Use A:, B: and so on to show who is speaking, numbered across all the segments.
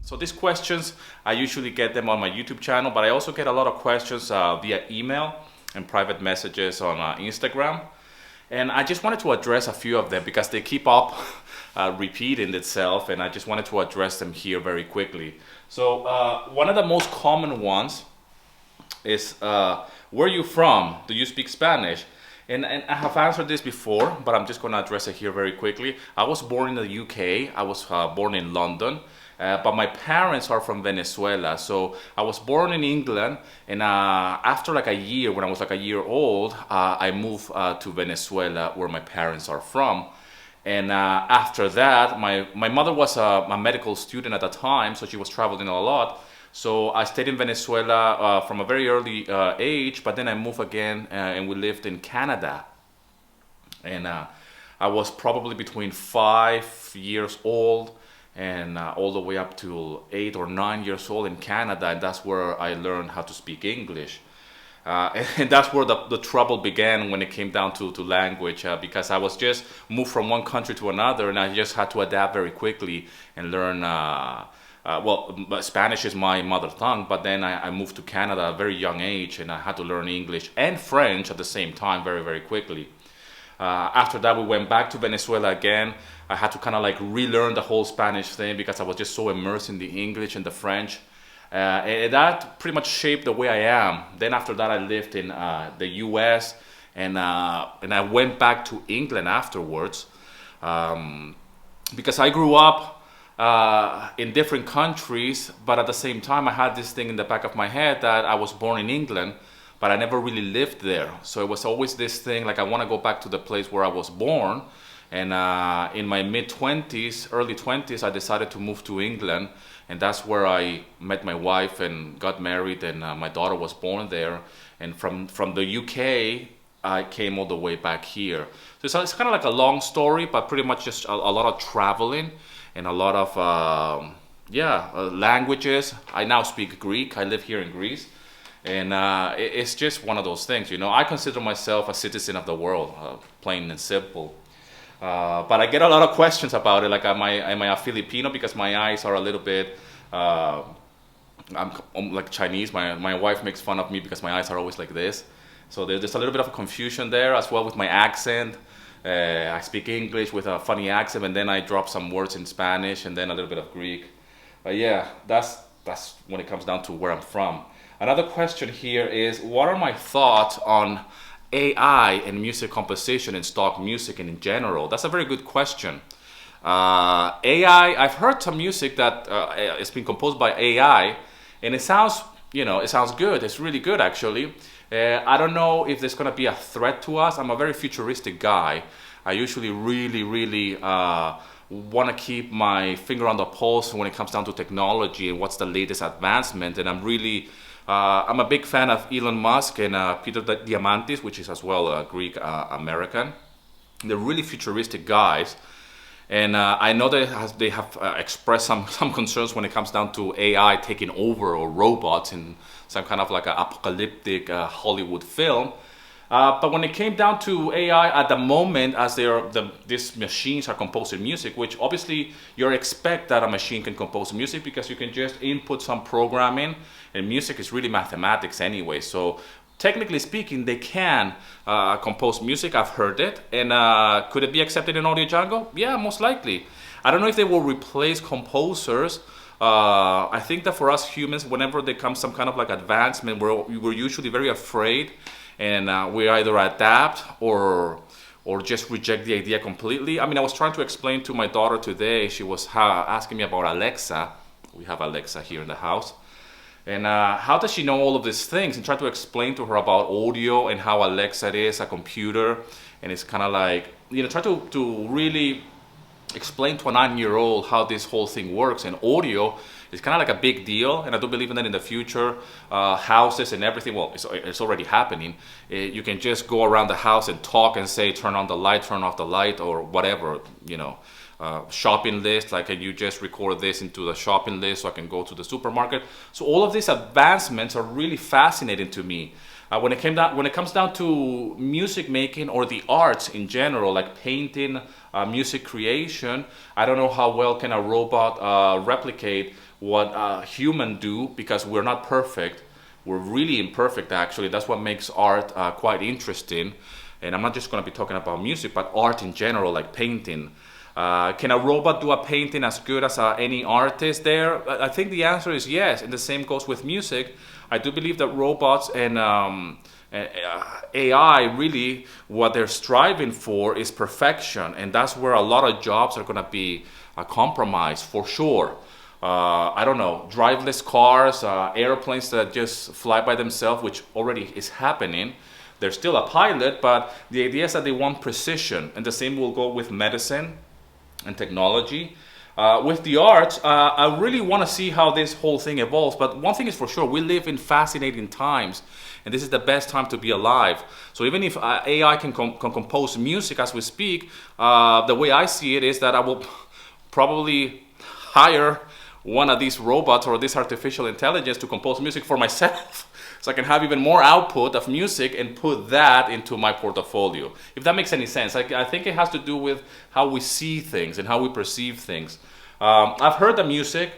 A: So these questions, I usually get them on my YouTube channel, but I also get a lot of questions via email and private messages on Instagram. And I just wanted to address a few of them because they keep up repeating itself, and I just wanted to address them here very quickly. So one of the most common ones is, where are you from? Do you speak Spanish? And I have answered this before, but I'm just going to address it here very quickly. I was born in the UK. I was born in London. But my parents are from Venezuela, so I was born in England, and after like a year, when I was like a year old, I moved to Venezuela, where my parents are from. And after that, my mother was a medical student at the time, so she was traveling a lot. So I stayed in Venezuela from a very early age, but then I moved again, and we lived in Canada. And I was probably between 5 years old and all the way up to 8 or 9 years old in Canada, and that's where I learned how to speak English. And that's where the trouble began when it came down to language, because I was just moved from one country to another, and I just had to adapt very quickly and learn, Spanish is my mother tongue, but then I moved to Canada at a very young age, and I had to learn English and French at the same time very, very quickly. After that, we went back to Venezuela again. I had to kind of like relearn the whole Spanish thing because I was just so immersed in the English and the French. And that pretty much shaped the way I am. Then after that, I lived in the US, and I went back to England afterwards, because I grew up in different countries, but at the same time, I had this thing in the back of my head that I was born in England, but I never really lived there. So it was always this thing, like I want to go back to the place where I was born. And in my mid-20s, early 20s, I decided to move to England. And that's where I met my wife and got married, and my daughter was born there. And from the UK, I came all the way back here. So it's kind of like a long story, but pretty much just a lot of traveling and a lot of, languages. I now speak Greek. I live here in Greece. And it's just one of those things, you know. I consider myself a citizen of the world, plain and simple. But I get a lot of questions about it, like am I a Filipino, because my eyes are a little bit, I'm like Chinese. My wife makes fun of me because my eyes are always like this. So there's a little bit of a confusion there as well with my accent. I speak English with a funny accent, and then I drop some words in Spanish and then a little bit of Greek. But yeah, that's when it comes down to where I'm from. Another question here is, what are my thoughts on AI and music composition and stock music and in general? That's a very good question. AI, I've heard some music that it's been composed by AI, and it sounds good. It's really good, actually. I don't know if there's going to be a threat to us. I'm a very futuristic guy. I usually really want to keep my finger on the pulse when it comes down to technology and what's the latest advancement. And I'm a big fan of Elon Musk and Peter Diamandis, which is as well a Greek American. They're really futuristic guys. And I know that they have expressed some concerns when it comes down to AI taking over, or robots in some kind of like an apocalyptic Hollywood film. But when it came down to AI at the moment, as these machines are composing music, which obviously you expect that a machine can compose music because you can just input some programming, and music is really mathematics anyway. So technically speaking, they can compose music. I've heard it. And could it be accepted in Audiojungle? Yeah, most likely. I don't know if they will replace composers. I think that for us humans, whenever there comes some kind of like advancement, we're usually very afraid, and we either adapt or just reject the idea completely. I mean, I was trying to explain to my daughter today. She was asking me about Alexa. We have Alexa here in the house. And how does she know all of these things? And try to explain to her about audio and how Alexa is a computer. And it's kind of like, try to really explain to a 9-year-old how this whole thing works. And audio is kind of like a big deal. And I do believe in that in the future, houses and everything, well, it's already happening. You can just go around the house and talk and say, turn on the light, turn off the light, or whatever, shopping list, like can you just record this into the shopping list so I can go to the supermarket. So all of these advancements are really fascinating to me. When it comes down to music making or the arts in general, like painting, music creation, I don't know how well can a robot replicate what humans do, because we're not perfect. We're really imperfect, actually. That's what makes art quite interesting. And I'm not just going to be talking about music, but art in general, like painting. Can a robot do a painting as good as any artist there? I think the answer is yes, and the same goes with music. I do believe that robots and AI, really, what they're striving for is perfection, and that's where a lot of jobs are going to be compromised, for sure. I don't know, driverless cars, airplanes that just fly by themselves, which already is happening. They're still a pilot, but the idea is that they want precision, and the same will go with medicine and technology. With the arts, I really want to see how this whole thing evolves, but one thing is for sure, we live in fascinating times, and this is the best time to be alive. So even if AI can compose music as we speak, the way I see it is that I will probably hire one of these robots or this artificial intelligence to compose music for myself, so I can have even more output of music and put that into my portfolio. If that makes any sense. I think it has to do with how we see things and how we perceive things. I've heard the music,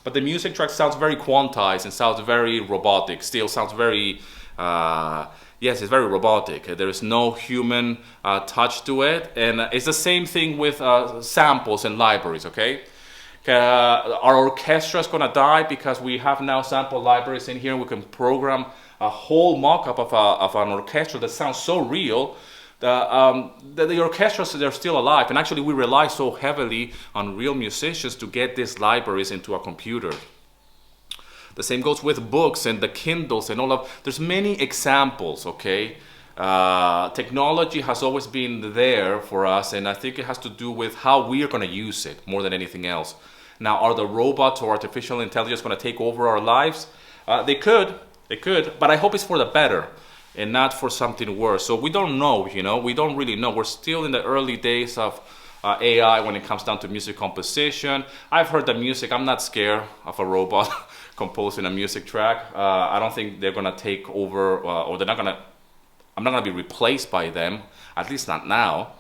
A: but the music track sounds very quantized and sounds very robotic. Still sounds very, yes, it's very robotic. There is no human touch to it. And it's the same thing with samples and libraries, okay? Our orchestra is going to die because we have now sample libraries in here. We can program a whole mock-up of an orchestra that sounds so real. The orchestras, they're still alive. And actually, we rely so heavily on real musicians to get these libraries into a computer. The same goes with books and the Kindles and all of... There's many examples, okay? Technology has always been there for us, and I think it has to do with how we are going to use it more than anything else. Now, are the robots or artificial intelligence going to take over our lives? They could, but I hope it's for the better and not for something worse. So we don't know, you know, we don't really know. We're still in the early days of AI when it comes down to music composition. I've heard the music. I'm not scared of a robot composing a music track. I don't think they're going to take over, or they're not going to... I'm not going to be replaced by them, at least not now.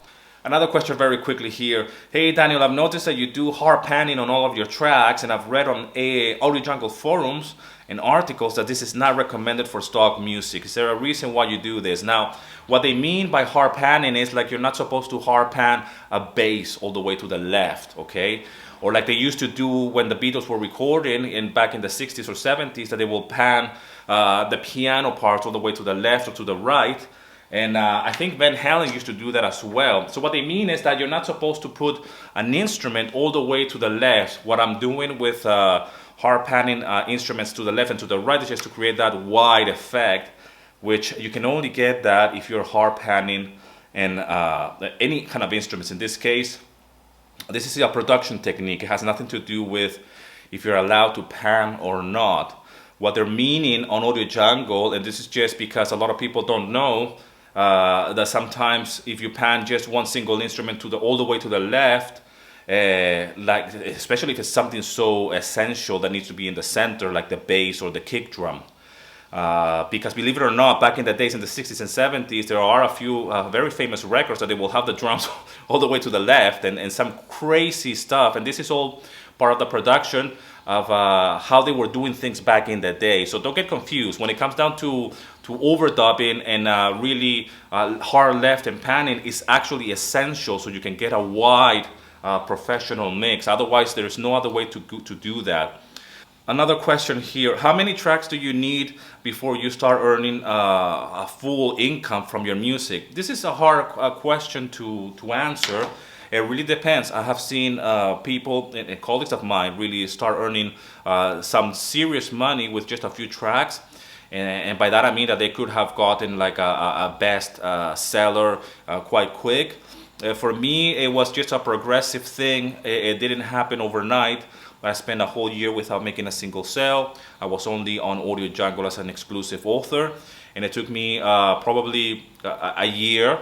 A: Another question very quickly here. Hey Daniel, I've noticed that you do hard panning on all of your tracks, and I've read on Audiojungle forums and articles that this is not recommended for stock music. Is there a reason why you do this? Now, what they mean by hard panning is like you're not supposed to hard pan a bass all the way to the left, okay? Or like they used to do when the Beatles were recording back in the 60s or 70s, that they will pan the piano parts all the way to the left or to the right. And I think Van Halen used to do that as well. So what they mean is that you're not supposed to put an instrument all the way to the left. What I'm doing with hard panning instruments to the left and to the right is just to create that wide effect, which you can only get that if you're hard panning and any kind of instruments. In this case, this is a production technique. It has nothing to do with if you're allowed to pan or not. What they're meaning on Audiojungle, and this is just because a lot of people don't know, that sometimes if you pan just one single instrument all the way to the left, like especially if it's something so essential that needs to be in the center, like the bass or the kick drum. Because believe it or not, back in the days in the 60s and 70s, there are a few very famous records that they will have the drums all the way to the left and some crazy stuff. And this is all part of the production of how they were doing things back in the day. So don't get confused. When it comes down to overdubbing and really hard left and panning is actually essential so you can get a wide professional mix. Otherwise, there's no other way to do that. Another question here, how many tracks do you need before you start earning a full income from your music? This is a hard question to answer. It really depends. I have seen people and colleagues of mine really start earning some serious money with just a few tracks. And by that I mean that they could have gotten like a best seller quite quick. For me, it was just a progressive thing. It didn't happen overnight. I spent a whole year without making a single sale. I was only on Audiojungle as an exclusive author. And it took me probably a year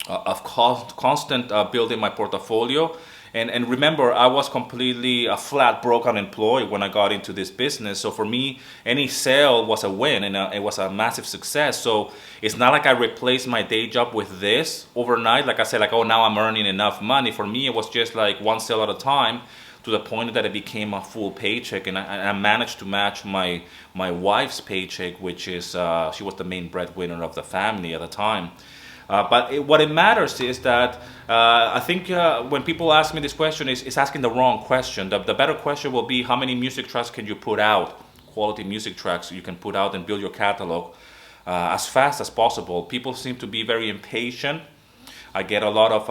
A: of constant building my portfolio. And remember, I was completely flat broke unemployed when I got into this business. So for me, any sale was a win, and it was a massive success. So it's not like I replaced my day job with this overnight. Like I said, like, oh, now I'm earning enough money. For me, it was just like one sale at a time to the point that it became a full paycheck, and I managed to match my wife's paycheck, which is she was the main breadwinner of the family at the time. But what it matters is that I think when people ask me this question, it's asking the wrong question. The better question will be, how many music tracks can you put out, quality music tracks you can put out and build your catalog as fast as possible. People seem to be very impatient. I get a lot of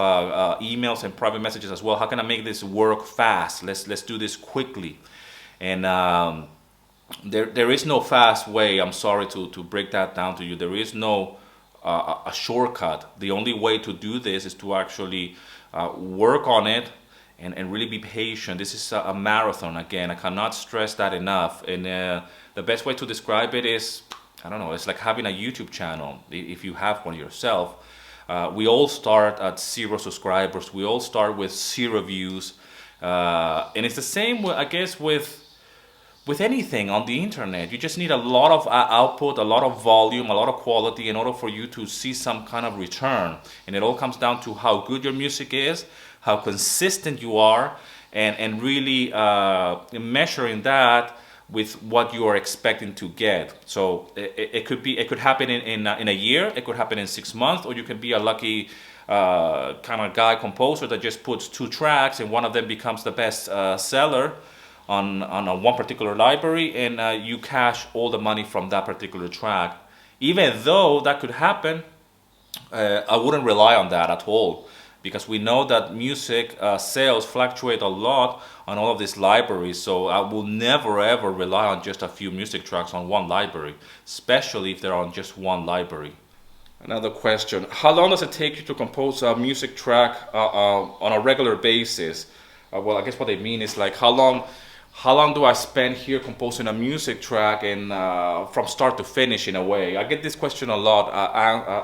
A: emails and private messages as well. How can I make this work fast? Let's do this quickly. And there is no fast way. I'm sorry to break that down to you. There is no a shortcut. The only way to do this is to actually work on it and really be patient. This is a marathon. Again, I cannot stress that enough. And the best way to describe it is, I don't know, it's like having a YouTube channel, if you have one yourself. We all start at 0 subscribers. We all start with 0 views. And it's the same, I guess, with anything on the internet. You just need a lot of output, a lot of volume, a lot of quality in order for you to see some kind of return. And it all comes down to how good your music is, how consistent you are, and really measuring that with what you are expecting to get. So it could happen in a year, it could happen in 6 months, or you can be a lucky kind of guy composer that just puts 2 tracks and one of them becomes the best seller on one particular library, and you cash all the money from that particular track. Even though that could happen, I wouldn't rely on that at all, because we know that music sales fluctuate a lot on all of these libraries. So I will never ever rely on just a few music tracks on one library, especially if they're on just one library. Another question: how long does it take you to compose a music track on a regular basis? Well, I guess what they mean is like how long do I spend here composing a music track, and from start to finish, in a way. I get this question a lot,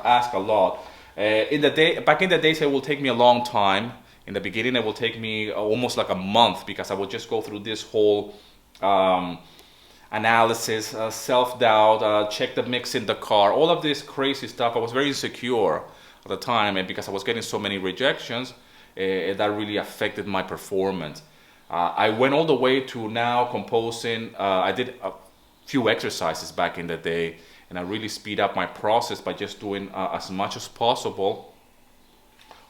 A: asked a lot. Back in the days, it will take me a long time. In the beginning, it will take me almost like a month, because I will just go through this whole analysis, self-doubt, check the mix in the car, all of this crazy stuff. I was very insecure at the time, and because I was getting so many rejections, that really affected my performance. I went all the way to now composing. I did a few exercises back in the day, and I really speed up my process by just doing as much as possible,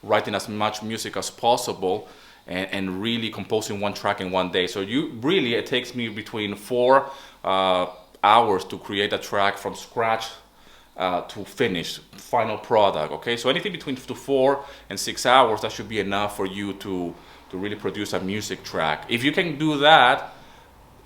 A: writing as much music as possible, and really composing one track in one day. So it takes me between 4 hours to create a track from scratch to finish, final product. Okay, so anything between 4 and 6 hours, that should be enough for you to really produce a music track. If you can do that,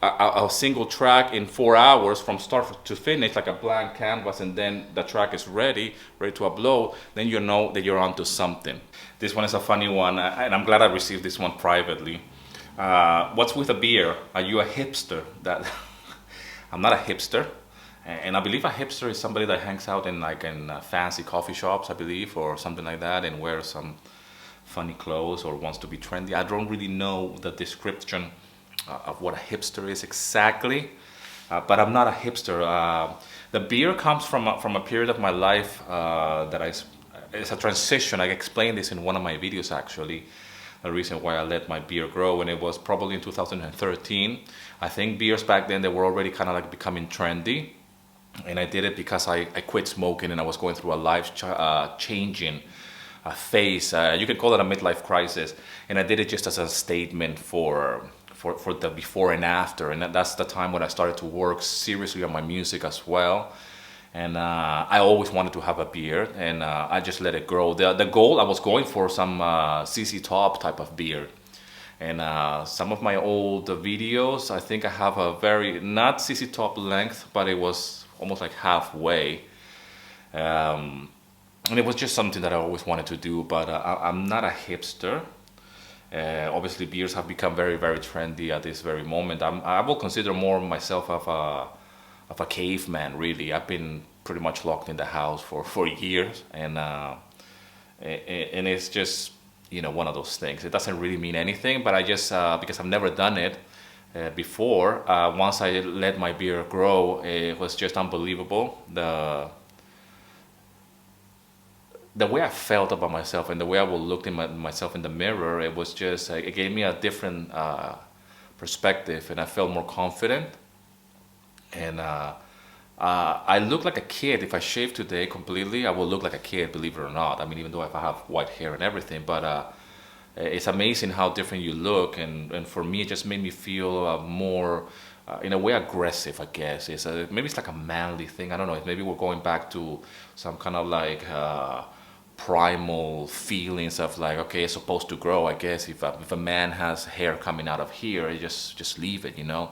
A: a single track in 4 hours from start to finish, like a blank canvas, and then the track is ready to upload, then you know that you're onto something. This one is a funny one, and I'm glad I received this one privately. What's with a beer? Are you a hipster? I'm not a hipster, and I believe a hipster is somebody that hangs out in fancy coffee shops, I believe, or something like that, and wears some funny clothes or wants to be trendy. I don't really know the description of what a hipster is exactly, but I'm not a hipster. The beer comes from a period of my life it's a transition. I explained this in one of my videos, actually, the reason why I let my beard grow, and it was probably in 2013. I think beers back then, they were already kind of like becoming trendy, and I did it because I quit smoking, and I was going through a life changing phase. You could call it a midlife crisis, and I did it just as a statement for the before and after, and that's the time when I started to work seriously on my music as well. And I always wanted to have a beard, and I just let it grow. The goal, I was going for some CC Top type of beard, and some of my old videos, I think I have a very, not CC Top length, but it was almost like halfway. And it was just something that I always wanted to do, but I'm not a hipster. Obviously, beards have become very, very trendy at this very moment. I will consider more myself of a caveman, really. I've been pretty much locked in the house for years, and it's just, you know, one of those things. It doesn't really mean anything, but I just because I've never done it before. Once I let my beard grow, it was just unbelievable. the way I felt about myself and the way I would look in myself in the mirror, it was just it gave me a different perspective, and I felt more confident. And I look like a kid. If I shave today completely, I will look like a kid, believe it or not. I mean, even though if I have white hair and everything, but it's amazing how different you look. And for me, it just made me feel more, in a way, aggressive, I guess. Maybe it's like a manly thing. I don't know. Maybe we're going back to some kind of like primal feelings of like, okay, it's supposed to grow. I guess if a man has hair coming out of here, you just leave it, you know.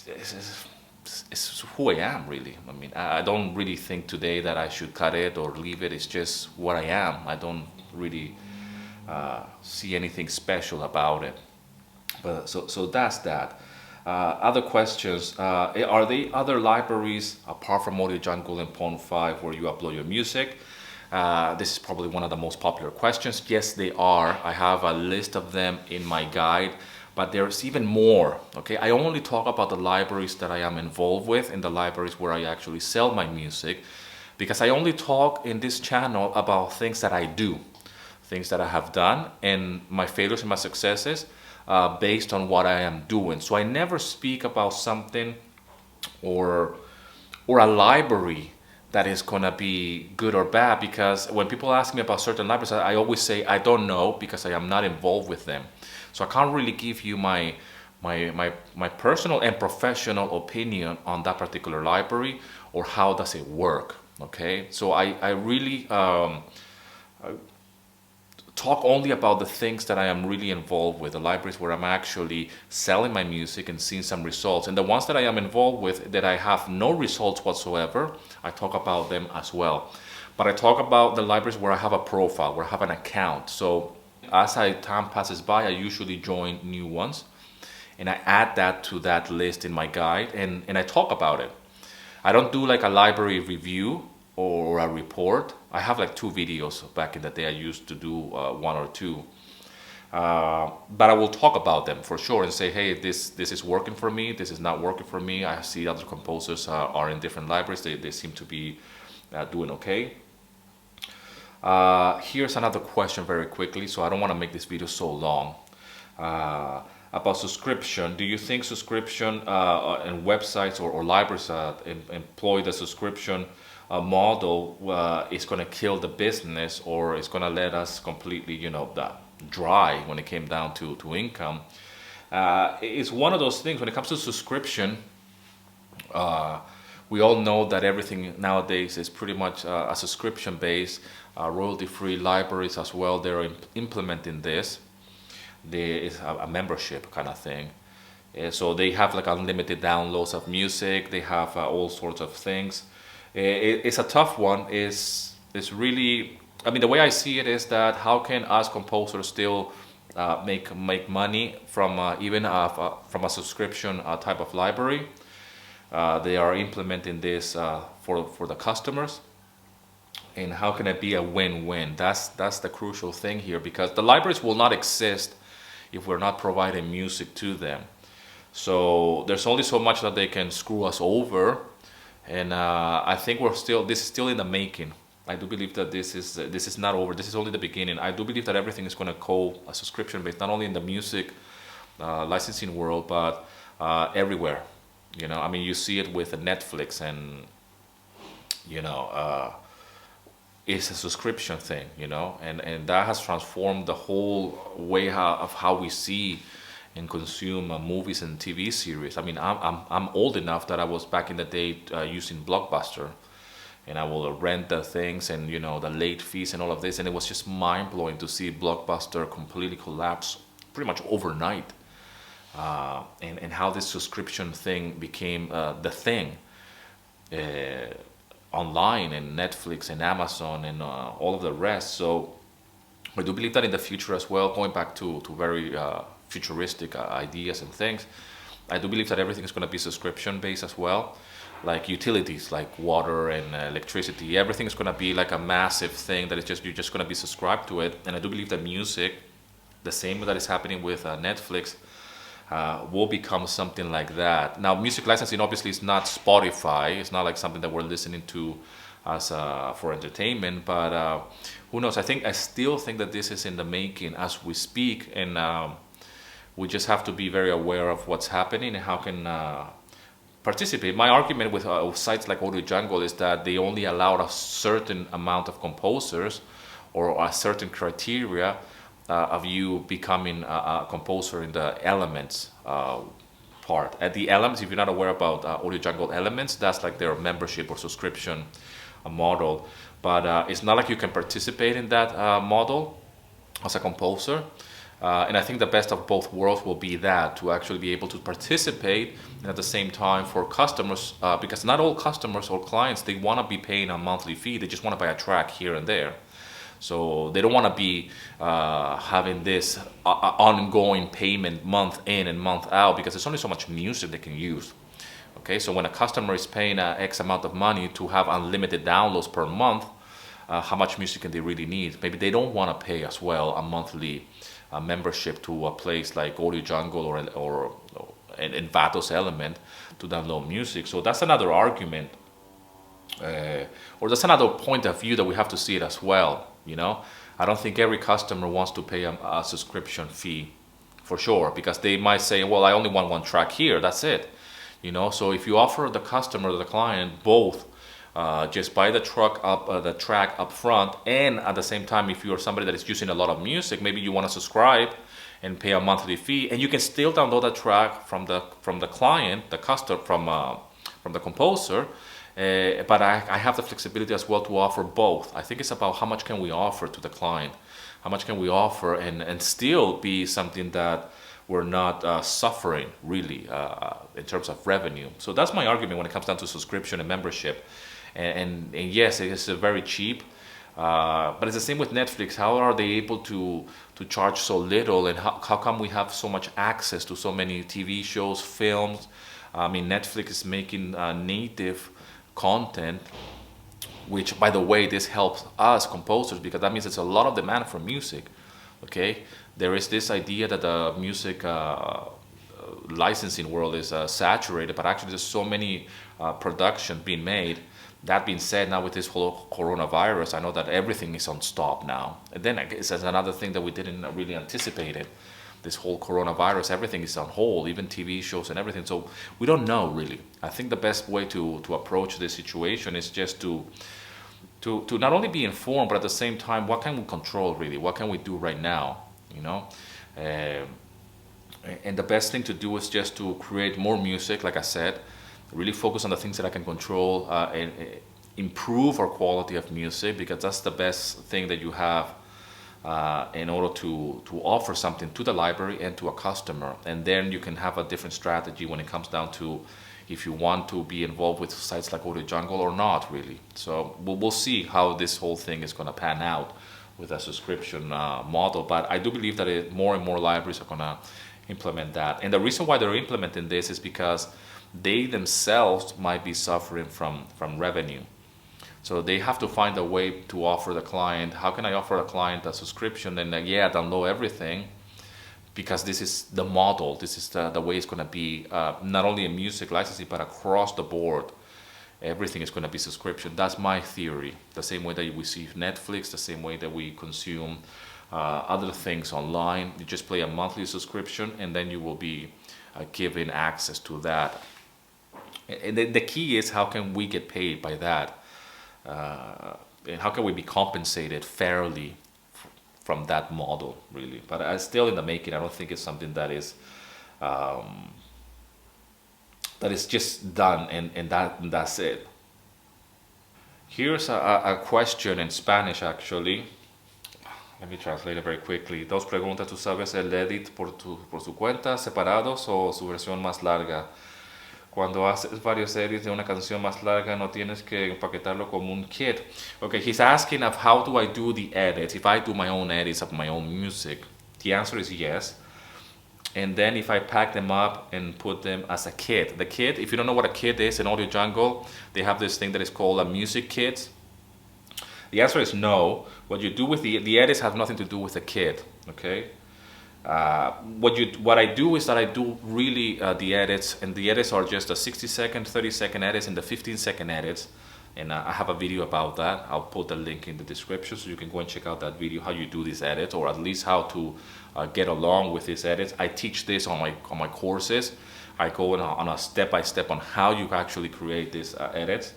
A: It's who I am, really. I mean, I don't really think today that I should cut it or leave it. It's just what I am. I don't really see anything special about it. But so that's that. Other questions: are there other libraries apart from Audiojungle and Pond5 where you upload your music? This is probably one of the most popular questions. Yes, they are. I have a list of them in my guide. But there's even more, okay? I only talk about the libraries that I am involved with, and the libraries where I actually sell my music, because I only talk in this channel about things that I do, things that I have done, and my failures and my successes based on what I am doing. So I never speak about something or a library that is gonna be good or bad, because when people ask me about certain libraries, I always say I don't know because I am not involved with them. So I can't really give you my personal and professional opinion on that particular library or how does it work, okay? So I really talk only about the things that I am really involved with, the libraries where I'm actually selling my music and seeing some results. And the ones that I am involved with that I have no results whatsoever, I talk about them as well. But I talk about the libraries where I have a profile, where I have an account. So as time passes by, I usually join new ones, and I add that to that list in my guide, and I talk about it. I don't do like a library review or a report. I have like 2 videos back in the day. I used to do 1 or 2. But I will talk about them for sure and say, hey, this is working for me, this is not working for me. I see other composers are in different libraries. They seem to be doing okay. Here's another question very quickly, so I don't want to make this video so long. About subscription. Do you think subscription and websites or libraries employ the subscription model is going to kill the business, or is going to let us completely, you know, dry when it came down to income? It's one of those things when it comes to subscription. We all know that everything nowadays is pretty much a subscription based, royalty-free libraries as well. They're implementing this. It's a membership kind of thing. So they have like unlimited downloads of music. They have all sorts of things. It's a tough one. It's really, I mean, the way I see it is that how can us composers still make money from even from a subscription type of library? They are implementing this for the customers, and how can it be a win-win? That's the crucial thing here, because the libraries will not exist if we're not providing music to them. So there's only so much that they can screw us over, and I think this is still in the making. I do believe that this is not over. This is only the beginning. I do believe that everything is going to go a subscription based, not only in the music licensing world, but everywhere. You know, I mean, you see it with Netflix, and you know, it's a subscription thing. You know, and that has transformed the whole way of how we see and consume movies and TV series. I mean, I'm old enough that I was back in the day using Blockbuster, and I will rent the things, and you know, the late fees and all of this, and it was just mind blowing to see Blockbuster completely collapse pretty much overnight. And how this subscription thing became the thing online, and Netflix and Amazon and all of the rest. So I do believe that in the future as well, going back to very futuristic ideas and things, I do believe that everything is going to be subscription based as well, like utilities like water and electricity. Everything is going to be like a massive thing that you're just going to be subscribed to it. And I do believe that music, the same that is happening with Netflix, will become something like that. Now, music licensing obviously is not Spotify. It's not like something that we're listening to as for entertainment. But who knows? I still think that this is in the making as we speak, and we just have to be very aware of what's happening and how can participate. My argument with sites like Audiojungle is that they only allowed a certain amount of composers or a certain criteria of you becoming a composer in the elements part. At the elements, if you're not aware about Audiojungle elements, that's like their membership or subscription model. But it's not like you can participate in that model as a composer. And I think the best of both worlds will be that, to actually be able to participate, and at the same time for customers, because not all customers or clients, they want to be paying a monthly fee. They just want to buy a track here and there. So they don't want to be having this ongoing payment month in and month out, because there's only so much music they can use. Okay, so when a customer is paying X amount of money to have unlimited downloads per month, how much music can they really need? Maybe they don't want to pay as well a monthly membership to a place like Audiojungle or Envato's Element to download music. So that's another argument, or that's another point of view that we have to see it as well. You know, I don't think every customer wants to pay a subscription fee, for sure, because they might say, well, I only want one track here, that's it. You know, so if you offer the customer, the client, both, just buy the track up front, and at the same time, if you're somebody that is using a lot of music, maybe you want to subscribe and pay a monthly fee, and you can still download that track from the client, the customer, from the composer. But I have the flexibility as well to offer both. I think it's about how much can we offer to the client, how much can we offer, and still be something that we're not suffering really in terms of revenue. So that's my argument when it comes down to subscription and membership. And yes, it is very cheap, but it's the same with Netflix. How are they able to charge so little, and how come we have so much access to so many TV shows, films? I mean, Netflix is making native content, which, by the way, this helps us composers, because that means it's a lot of demand for music. Okay, there is this idea that the music licensing world is saturated, but actually there's so many productions being made. That being said, now with this whole coronavirus, I know that everything is on stop now. And then I guess that's another thing that we didn't really anticipate it. This whole coronavirus, everything is on hold, even TV shows and everything. So we don't know really. I think the best way to approach this situation is just to not only be informed, but at the same time, what can we control really? What can we do right now? You know, and the best thing to do is just to create more music, like I said, really focus on the things that I can control, and improve our quality of music, because that's the best thing that you have in order to offer something to the library and to a customer. And then you can have a different strategy when it comes down to if you want to be involved with sites like Audiojungle or not really. So we'll see how this whole thing is going to pan out with a subscription model. But I do believe that more and more libraries are going to implement that. And the reason why they're implementing this is because they themselves might be suffering from revenue. So they have to find a way to offer the client, how can I offer a client a subscription and download everything, because this is the model, this is the way it's going to be, not only in music licensing, but across the board. Everything is going to be subscription. That's my theory. The same way that we see Netflix, the same way that we consume other things online. You just pay a monthly subscription, and then you will be given access to that. And the key is, how can we get paid by that? And how can we be compensated fairly from that model, really? But it's still in the making. I don't think it's something that is just done and that's it. Here's a question in Spanish, actually. Let me translate it very quickly. Dos preguntas. ¿Tú sabes el edit por su cuenta, separados, o su versión más larga? Cuando haces varios edits de una canción más larga, no tienes que empaquetarlo como un kit. Okay, he's asking of how do I do the edits, if I do my own edits of my own music. The answer is yes. And then if I pack them up and put them as a kit. The kit, if you don't know what a kit is in Audiojungle, they have this thing that is called a music kit. The answer is no. What you do with the edits have nothing to do with the kit, okay? What I do is that I do really the edits, and the edits are just the 60-second, 30-second edits and the 15-second edits. And I have a video about that. I'll put the link in the description so you can go and check out that video, how you do these edits, or at least how to get along with these edits. I teach this on my courses. I go on a step-by-step on how you actually create these edits.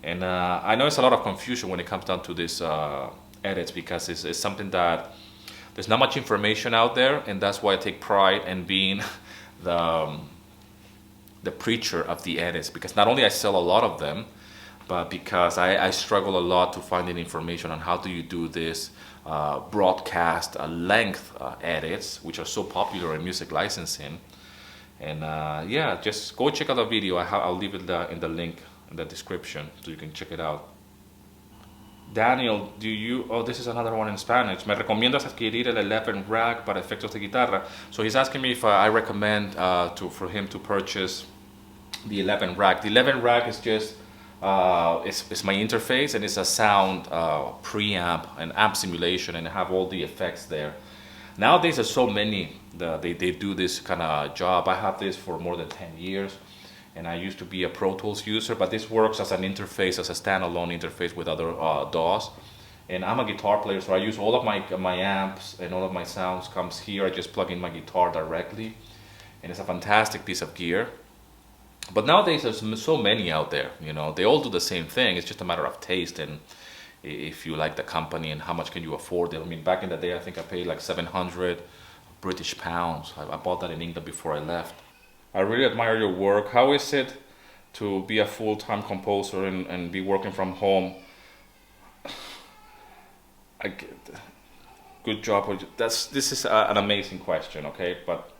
A: And I know it's a lot of confusion when it comes down to this edits, because it's something that there's not much information out there, and that's why I take pride in being the preacher of the edits, because not only I sell a lot of them, but because I struggle a lot to finding information on how do you do this broadcast length edits, which are so popular in music licensing. And yeah, just go check out the video. I'll leave it in the link in the description so you can check it out. Daniel, oh, this is another one in Spanish. ¿Me recomiendas adquirir el 11 rack para efectos de guitarra? So he's asking me if I recommend for him to purchase the 11 rack. The 11 rack is just it's my interface, and it's a sound preamp and amp simulation, and I have all the effects there. Nowadays there's so many they do this kind of job. I have this for more than 10 years, and I used to be a Pro Tools user, but this works as an interface, as a standalone interface with other DAWs. And I'm a guitar player, so I use all of my amps, and all of my sounds comes here. I just plug in my guitar directly, and it's a fantastic piece of gear. But nowadays there's so many out there, you know, they all do the same thing. It's just a matter of taste and if you like the company and how much can you afford it. I mean, back in the day, I think I paid like 700 British pounds. I bought that in England before I left. I really admire your work. How is it to be a full-time composer and be working from home? Good job. This is an amazing question, okay? But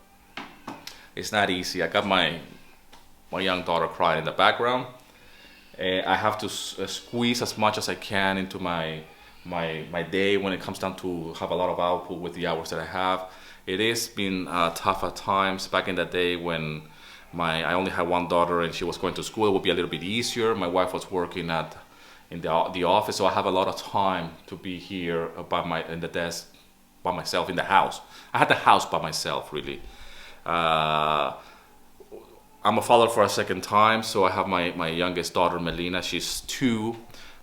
A: it's not easy. I got my young daughter crying in the background. I have to squeeze as much as I can into my day when it comes down to have a lot of output with the hours that I have. It has been tough at times. Back in the day when I only had one daughter and she was going to school, it would be a little bit easier. My wife was working in the office, so I have a lot of time to be here in the desk by myself in the house. I had the house by myself, really. I'm a father for a second time, so I have my youngest daughter, Melina. She's 2.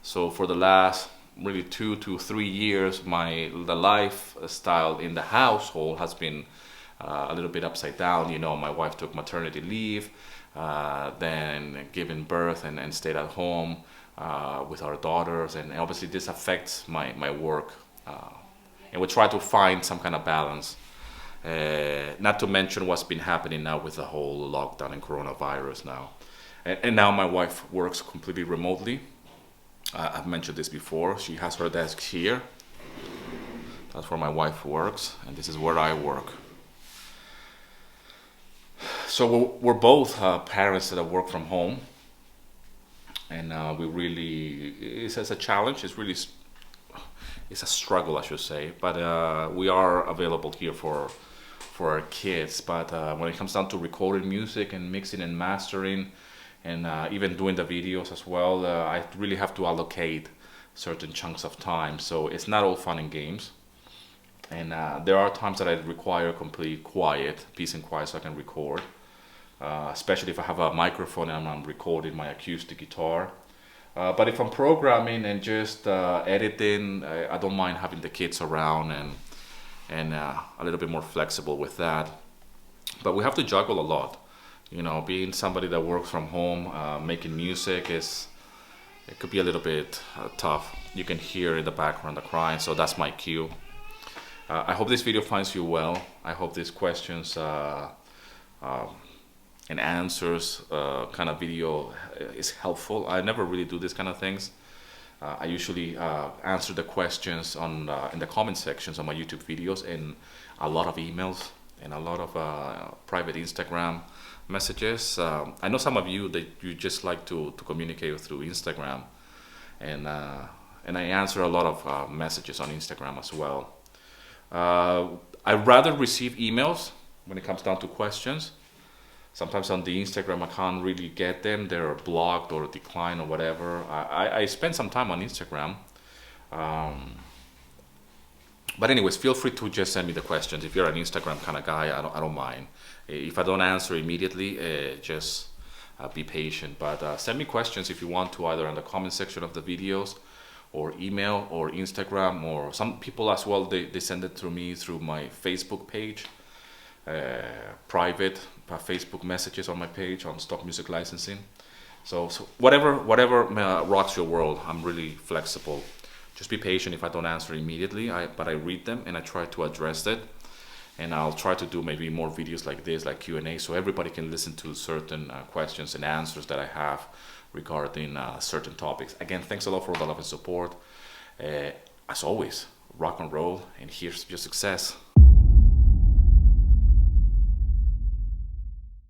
A: So for the last really 2 to 3 years, the lifestyle in the household has been a little bit upside down. You know, my wife took maternity leave, then given birth and stayed at home with our daughters, and obviously this affects my work. And we try to find some kind of balance. Not to mention what's been happening now with the whole lockdown and coronavirus now. And now my wife works completely remotely. I've mentioned this before. She has her desk here. That's where my wife works, and this is where I work. So we're both parents that work from home, and it's a challenge. It's a struggle, I should say, but we are available here for our kids. But when it comes down to recording music and mixing and mastering, and even doing the videos as well, I really have to allocate certain chunks of time. So it's not all fun and games. And there are times that I require complete peace and quiet, so I can record. Especially if I have a microphone and I'm recording my acoustic guitar. But if I'm programming and just editing, I don't mind having the kids around and a little bit more flexible with that. But we have to juggle a lot. You know, being somebody that works from home, making music it could be a little bit tough. You can hear in the background the crying, so that's my cue. I hope this video finds you well. I hope these questions and answers kind of video is helpful. I never really do this kind of things. I usually answer the questions in the comment sections on my YouTube videos, and a lot of emails and a lot of private Instagram messages. I know some of you that you just like to communicate through Instagram, and I answer a lot of messages on Instagram as well. I'd rather receive emails when it comes down to questions. Sometimes on the Instagram I can't really get them. They're blocked or declined or whatever. I spend some time on Instagram. But anyways, feel free to just send me the questions. If you're an Instagram kind of guy, I don't mind. If I don't answer immediately, just be patient. But send me questions if you want to, either in the comment section of the videos, or email, or Instagram, or some people as well, they send it to me through my Facebook page, private Facebook messages on my page on Stock Music Licensing. So whatever rocks your world, I'm really flexible. Just be patient if I don't answer immediately, but I read them and I try to address it. And I'll try to do maybe more videos like this, like Q&A, so everybody can listen to certain questions and answers that I have regarding certain topics. Again, thanks a lot for all the love and support. As always, rock and roll, and here's your success.